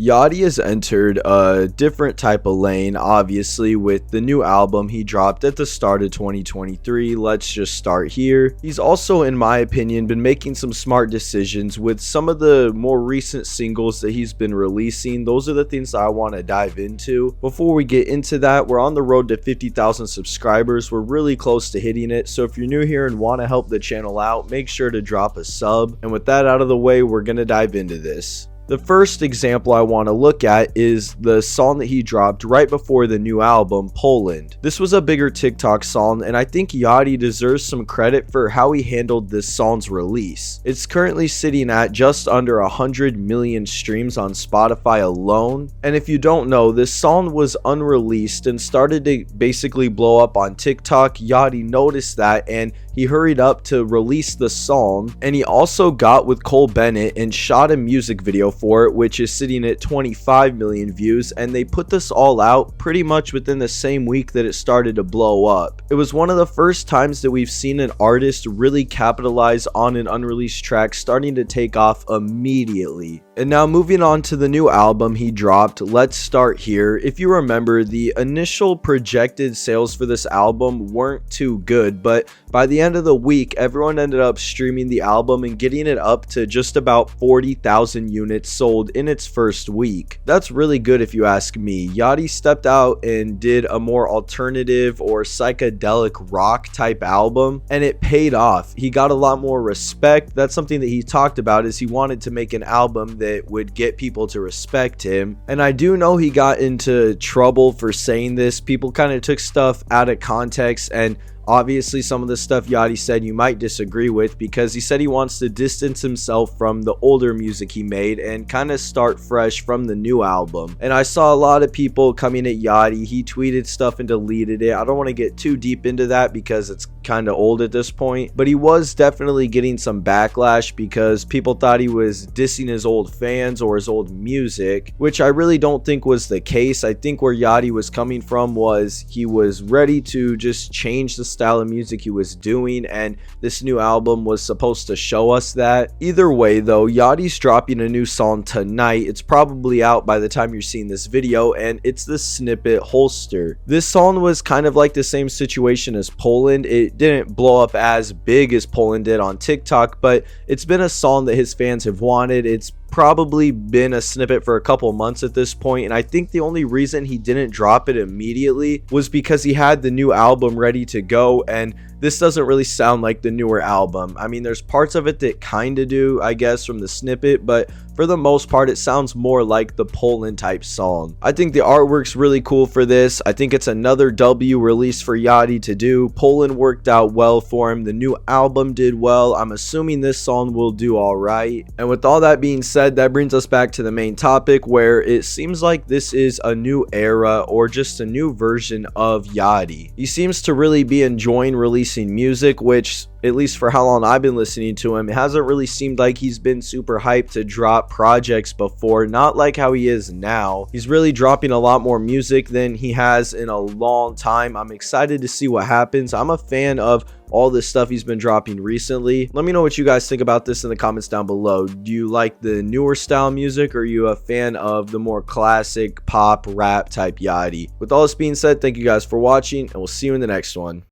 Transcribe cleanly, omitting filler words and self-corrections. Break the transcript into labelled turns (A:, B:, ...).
A: Yachty has entered a different type of lane, obviously, with the new album he dropped at the start of 2023. Let's just start here. He's also, in my opinion, been making some smart decisions with some of the more recent singles that he's been releasing. Those are the things that I want to dive into. Before we get into that, we're on the road to 50,000 subscribers. We're really close to hitting it, so if you're new here and want to help the channel out, make sure to drop a sub. And with that out of the way, we're going to dive into this. The first example I want to look at is the song that he dropped right before the new album, Poland. This was a bigger TikTok song, and I think Yachty deserves some credit for how he handled this song's release. It's currently sitting at just under 100 million streams on Spotify alone, and if you don't know, this song was unreleased and started to basically blow up on TikTok. Yachty noticed that and he hurried up to release the song, and he also got with Cole Bennett and shot a music video for it, which is sitting at 25 million views, and they put this all out pretty much within the same week that it started to blow up. It was one of the first times that we've seen an artist really capitalize on an unreleased track starting to take off immediately. And now moving on to the new album he dropped, let's start here. If you remember, the initial projected sales for this album weren't too good, but by the end of the week, everyone ended up streaming the album and getting it up to just about 40,000 units sold in its first week. That's really good if you ask me. Yachty stepped out and did a more alternative or psychedelic rock type album, and it paid off. He got a lot more respect. That's something that he talked about, is he wanted to make an album that would get people to respect him. And I do know he got into trouble for saying this. People kind of took stuff out of context, and obviously some of the stuff Yachty said you might disagree with, because he said he wants to distance himself from the older music he made and kind of start fresh from the new album. And I saw a lot of people coming at Yachty. He tweeted stuff and deleted it. I don't want to get too deep into that because it's kind of old at this point, but he was definitely getting some backlash because people thought he was dissing his old fans or his old music, which I really don't think was the case. I think where Yachty was coming from was he was ready to just change the style of music he was doing, and this new album was supposed to show us that. Either way though, Yachty's dropping a new song tonight. It's probably out by the time you're seeing this video, and it's the snippet Holster. This song was kind of like the same situation as Poland. It didn't blow up as big as Poland did on TikTok, but it's been a song that his fans have wanted. It's probably been a snippet for a couple months at this point, and I think the only reason he didn't drop it immediately was because he had the new album ready to go, and this doesn't really sound like the newer album. I mean, there's parts of it that kind of do, I guess, from the snippet, but for the most part, it sounds more like the Poland type song. I think the artwork's really cool for this. I think it's another W release for Yachty to do. Poland worked out well for him. The new album did well. I'm assuming this song will do all right. And with all that being said, that brings us back to the main topic, where it seems like this is a new era or just a new version of Yachty. He seems to really be enjoying releasing music, which, at least for how long I've been listening to him, it hasn't really seemed like he's been super hyped to drop projects before, not like how he is now. He's really dropping a lot more music than he has in a long time. I'm excited to see what happens. I'm a fan of all this stuff he's been dropping recently. Let me know what you guys think about this in the comments down below. Do you like the newer style music, or are you a fan of the more classic pop rap type Yachty? With all this being said, thank you guys for watching, and we'll see you in the next one.